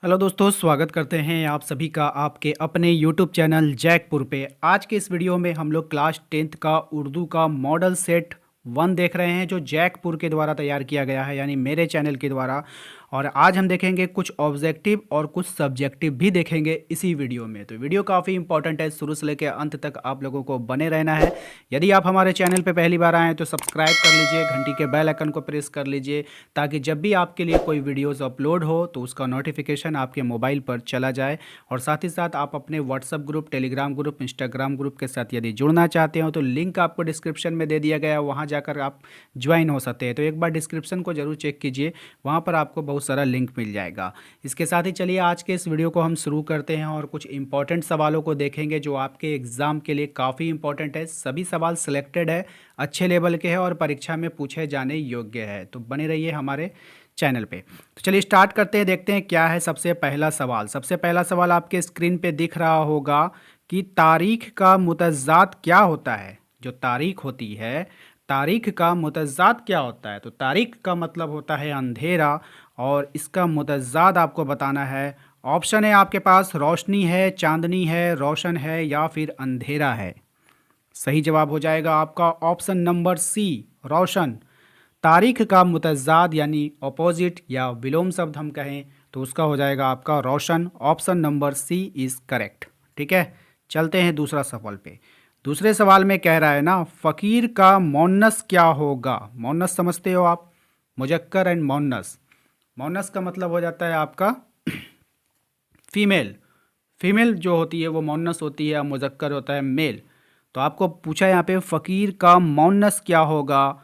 Hello दोस्तों, स्वागत करते हैं आप सभी का आपके अपने यूट्यूब चैनल जैकपुर पे। आज के इस वीडियो में हम लोग क्लास 10th का उर्दू का मॉडल सेट 1 देख रहे हैं जो जैकपुर के द्वारा तैयार किया गया है, यानी मेरे चैनल के द्वारा। और आज हम देखेंगे कुछ ऑब्जेक्टिव और कुछ सब्जेक्टिव भी देखेंगे इसी वीडियो में। तो वीडियो काफ़ी इंपॉर्टेंट है, शुरू से लेकर अंत तक आप लोगों को बने रहना है। यदि आप हमारे चैनल पे पहली बार आए हैं तो सब्सक्राइब कर लीजिए, घंटी के बेल आइकन को प्रेस कर लीजिए ताकि जब भी आपके लिए कोई वीडियोस अपलोड हो तो उसका नोटिफिकेशन आपके मोबाइल पर चला जाए। और साथ ही साथ आप अपने WhatsApp group, Telegram group, Instagram group के साथ यदि जुड़ना चाहते हो तो लिंक आपको डिस्क्रिप्शन में दे दिया गया है, वहाँ जाकर आप ज्वाइन हो सकते हैं। तो एक बार डिस्क्रिप्शन को जरूर चेक कीजिए, वहाँ पर आपको बहुत सारा लिंक मिल जाएगा। इसके साथ ही चलिए आज के इस वीडियो को हम शुरू करते हैं और कुछ इंपॉर्टेंट सवालों को देखेंगे जो आपके एग्ज़ाम के लिए काफ़ी इंपॉर्टेंट है। सभी सवाल सिलेक्टेड है, अच्छे लेवल के हैं और परीक्षा में पूछे जाने योग्य है। तो बने रहिए हमारे चैनल पे। तो चलिए स्टार्ट करते हैं, देखते हैं क्या है सबसे पहला सवाल। सबसे पहला सवाल आपके स्क्रीन पे दिख रहा होगा कि तारीख का मुतज़ाद क्या होता है। जो तारीख होती है, तारीख का मुतज़ाद क्या होता है? तो तारीख का मतलब होता है अंधेरा और इसका मुतज़ाद आपको बताना है। ऑप्शन है आपके पास, रोशनी है, चांदनी है, रोशन है या फिर अंधेरा है। सही जवाब हो जाएगा आपका ऑप्शन नंबर सी, रोशन। तारीख का मुतज़ाद यानी अपोजिट या विलोम शब्द हम कहें तो उसका हो जाएगा आपका रोशन। Option number C is correct. ठीक है, चलते हैं दूसरा सवाल पे। दूसरे सवाल में कह रहा है ना, फ़कीर का मोन्नस क्या होगा? मोन्नस समझते हो आप, मुजक्कर एंड मोन्नस। मोन्नस का मतलब हो जाता है आपका फीमेल। फीमेल जो होती है वो मोन्नस होती है, मुजक्कर होता है मेल। तो आपको पूछा यहाँ पे फ़कीर का मोन्नस क्या होगा?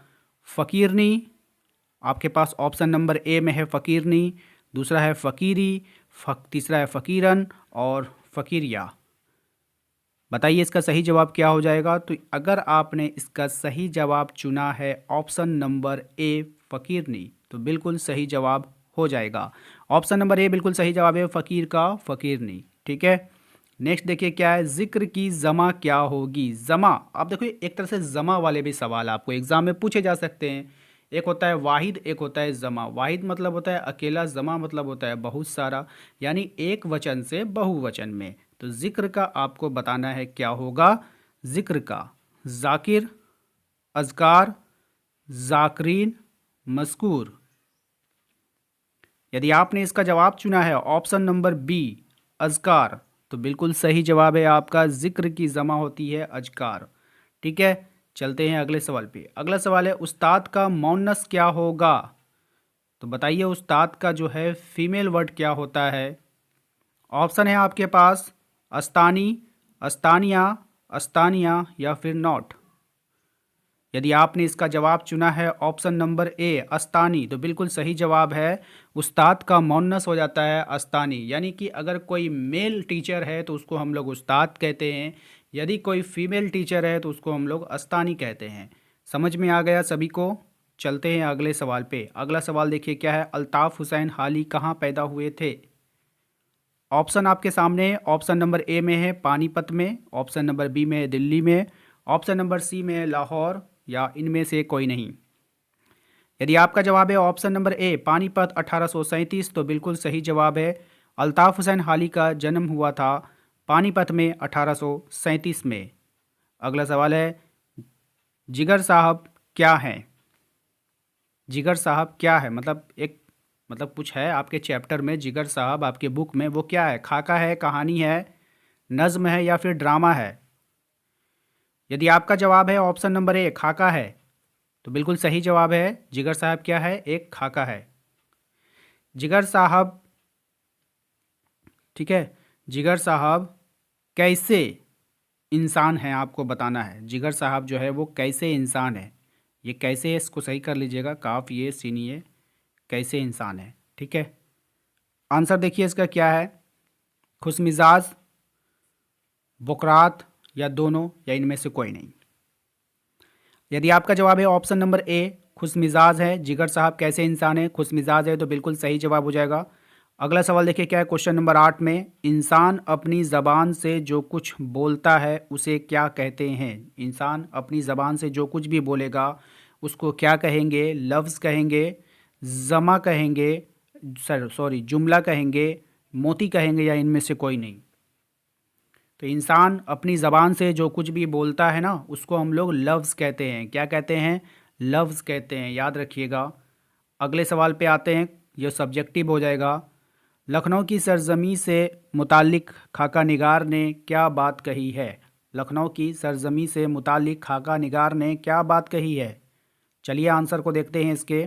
फ़कीरनी। आपके पास ऑप्शन नंबर ए में है फ़कीरनी, दूसरा है फ़कीरी, तीसरा है फ़कीरन और फ़कीरिया। बताइए इसका सही जवाब क्या हो जाएगा? तो अगर आपने इसका सही जवाब चुना है ऑप्शन नंबर ए फ़कीरनी तो बिल्कुल सही जवाब हो जाएगा। ऑप्शन नंबर ए बिल्कुल सही जवाब है, फ़कीर का फ़कीरनी। ठीक है, नेक्स्ट देखिए क्या है, ज़िक्र की ज़मा क्या होगी? ज़मा, आप देखो एक तरह से ज़मा वाले भी सवाल आपको एग्ज़ाम में पूछे जा सकते हैं। एक होता है वाहिद, एक होता है ज़मा। वाहिद मतलब होता है अकेला, ज़मा मतलब होता है बहुत सारा, यानी एक वचन से बहुवचन में। तो ज़िक्र का आपको बताना है क्या होगा। ज़िक्र का ज़ाकिर, अज़कार, ज़ाकरीन, मज़कूर। यदि आपने इसका जवाब चुना है ऑप्शन नंबर बी अज़कार तो बिल्कुल सही जवाब है आपका, ज़िक्र की ज़मा होती है अज़कार। ठीक है, चलते हैं अगले सवाल पे। अगला सवाल है उस्ताद का मोन्नस क्या होगा? तो बताइए उस्ताद का जो है फीमेल वर्ड क्या होता है? ऑप्शन है आपके पास अस्तानी, अस्तानिया, अस्तानिया या फिर नॉट। यदि आपने इसका जवाब चुना है ऑप्शन नंबर ए अस्तानी तो बिल्कुल सही जवाब है। उस्ताद का मोन्नस हो जाता है अस्तानी, यानी कि अगर कोई मेल टीचर है तो उसको हम लोग उस्ताद कहते हैं, यदि कोई फीमेल टीचर है तो उसको हम लोग अस्तानी कहते हैं। समझ में आ गया सभी को? चलते हैं अगले सवाल पे। अगला सवाल देखिए क्या है, अल्ताफ़ हुसैन हाली कहाँ पैदा हुए थे? ऑप्शन आपके सामने है। ऑप्शन नंबर ए में है पानीपत में, ऑप्शन नंबर बी में है दिल्ली में, ऑप्शन नंबर सी में है लाहौर या इनमें से कोई नहीं। यदि आपका जवाब है ऑप्शन नंबर ए पानीपत 1837 तो बिल्कुल सही जवाब है। अल्ताफ़ हुसैन हाली का जन्म हुआ था पानीपत में 1837 में। अगला सवाल है जिगर साहब क्या हैं? जिगर साहब क्या है मतलब एक, मतलब कुछ है आपके चैप्टर में, जिगर साहब आपके बुक में, वो क्या है? खाका है, कहानी है, नज़्म है या फिर ड्रामा है? यदि आपका जवाब है ऑप्शन नंबर ए खाका है तो बिल्कुल सही जवाब है। जिगर साहब क्या है? एक खाका है। जिगर साहब, ठीक है, जिगर साहब कैसे इंसान हैं आपको बताना है। जिगर साहब जो है वो कैसे इंसान है, ये कैसे है इसको सही कर लीजिएगा, काफ ये सीनिए कैसे इंसान है। ठीक है, आंसर देखिए इसका क्या है, खुशमिजाज, बुकरात या दोनों या इनमें से कोई नहीं। यदि आपका जवाब है ऑप्शन नंबर ए खुशमिजाज है, जिगर साहब कैसे इंसान है, खुशमिजाज है तो बिल्कुल सही जवाब हो जाएगा। अगला सवाल देखिए क्या है, क्वेश्चन नंबर 8 में, इंसान अपनी ज़बान से जो कुछ बोलता है उसे क्या कहते हैं? इंसान अपनी ज़बान से जो कुछ भी बोलेगा उसको क्या कहेंगे? लफ्ज़ कहेंगे, जमा कहेंगे, जुमला कहेंगे मोती कहेंगे या इनमें से कोई नहीं। तो इंसान अपनी ज़बान से जो कुछ भी बोलता है ना, उसको हम लोग लफ्ज़ कहते हैं। क्या कहते हैं? लफ्ज़ कहते हैं, याद रखिएगा। अगले सवाल पे आते हैं, यह सब्जेक्टिव हो जाएगा। लखनऊ की सरजमी से मुतालिक खाका निगार ने क्या बात कही है? लखनऊ की सरजमी से मुतालिक खाका निगार ने क्या बात कही है? चलिए आंसर को देखते हैं इसके।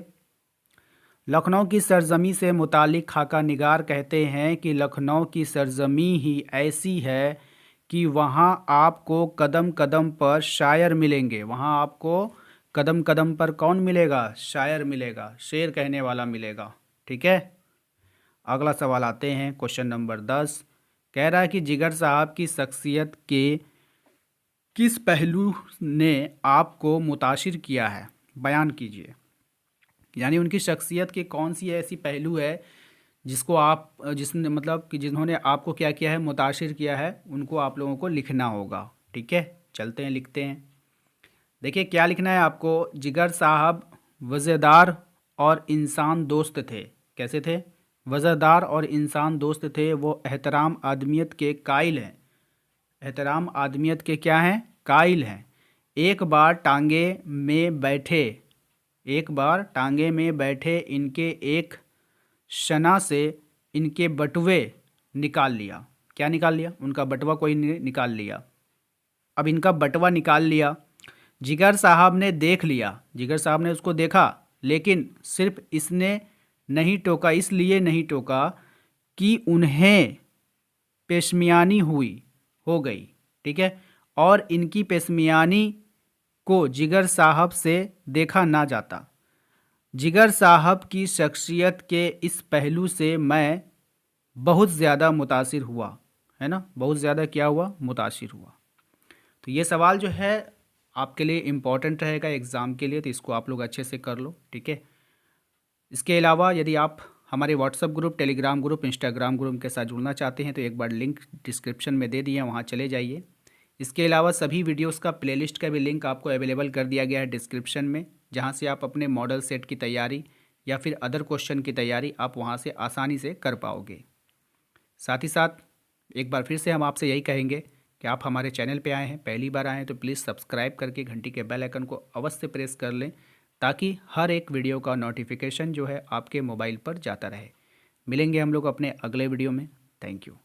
लखनऊ की सरजमी से मुतालिक खाका निगार कहते हैं कि लखनऊ की सरजमी ही ऐसी है कि वहाँ आपको कदम कदम पर शायर मिलेंगे। वहाँ आपको कदम कदम पर कौन मिलेगा? शायर मिलेगा, शेर कहने वाला मिलेगा। ठीक है, अगला सवाल आते हैं, क्वेश्चन नंबर 10। कह रहा है कि जिगर साहब की शख्सियत के किस पहलू ने आपको मुतासिर किया है? बयान कीजिए। यानी उनकी शख्सियत के कौन सी ऐसी पहलू है जिसको आप जिसने मतलब कि जिन्होंने आपको क्या किया है? मुतासिर किया है। उनको आप लोगों को लिखना होगा। ठीक है, चलते हैं लिखते हैं। देखिए क्या लिखना है आपको। जिगर साहब वज़ेदार और इंसान दोस्त थे। कैसे थे? वज़ेदार और इंसान दोस्त थे। वो एहतराम आदमियत के कायल हैं। एहतराम आदमियत के क्या हैं? कायल हैं। एक बार टांगे में बैठे इनके एक शना से इनके बटुए निकाल लिया। क्या निकाल लिया? उनका बटुआ कोई निकाल लिया। अब इनका बटुआ निकाल लिया, जिगर साहब ने देख लिया। जिगर साहब ने उसको देखा, लेकिन सिर्फ इसने नहीं टोका, इसलिए नहीं टोका कि उन्हें पेशमियानी हो गई। ठीक है, और इनकी पेशमियानी को जिगर साहब से देखा ना जाता। जिगर साहब की शख्सियत के इस पहलू से मैं बहुत ज़्यादा मुतासिर हुआ। है ना, बहुत ज़्यादा क्या हुआ? मुतासिर हुआ। तो ये सवाल जो है आपके लिए इम्पॉर्टेंट रहेगा एग्ज़ाम के लिए, तो इसको आप लोग अच्छे से कर लो। ठीक है, इसके अलावा यदि आप हमारे WhatsApp group, Telegram group, Instagram group के साथ जुड़ना चाहते हैं तो एक बार लिंक डिस्क्रिप्शन में दे दिए हैं, वहाँ चले जाइए। इसके अलावा सभी वीडियोस का प्लेलिस्ट का भी लिंक आपको अवेलेबल कर दिया गया है डिस्क्रिप्शन में, जहाँ से आप अपने मॉडल सेट की तैयारी या फिर अदर क्वेश्चन की तैयारी आप वहाँ से आसानी से कर पाओगे। साथ ही साथ एक बार फिर से हम आपसे यही कहेंगे कि आप हमारे चैनल पे आए हैं, पहली बार आए हैं तो प्लीज़ सब्सक्राइब करके घंटी के बेल आइकन को अवश्य प्रेस कर लें, ताकि हर एक वीडियो का नोटिफिकेशन जो है आपके मोबाइल पर जाता रहे। मिलेंगे हम लोग अपने अगले वीडियो में। Thank you.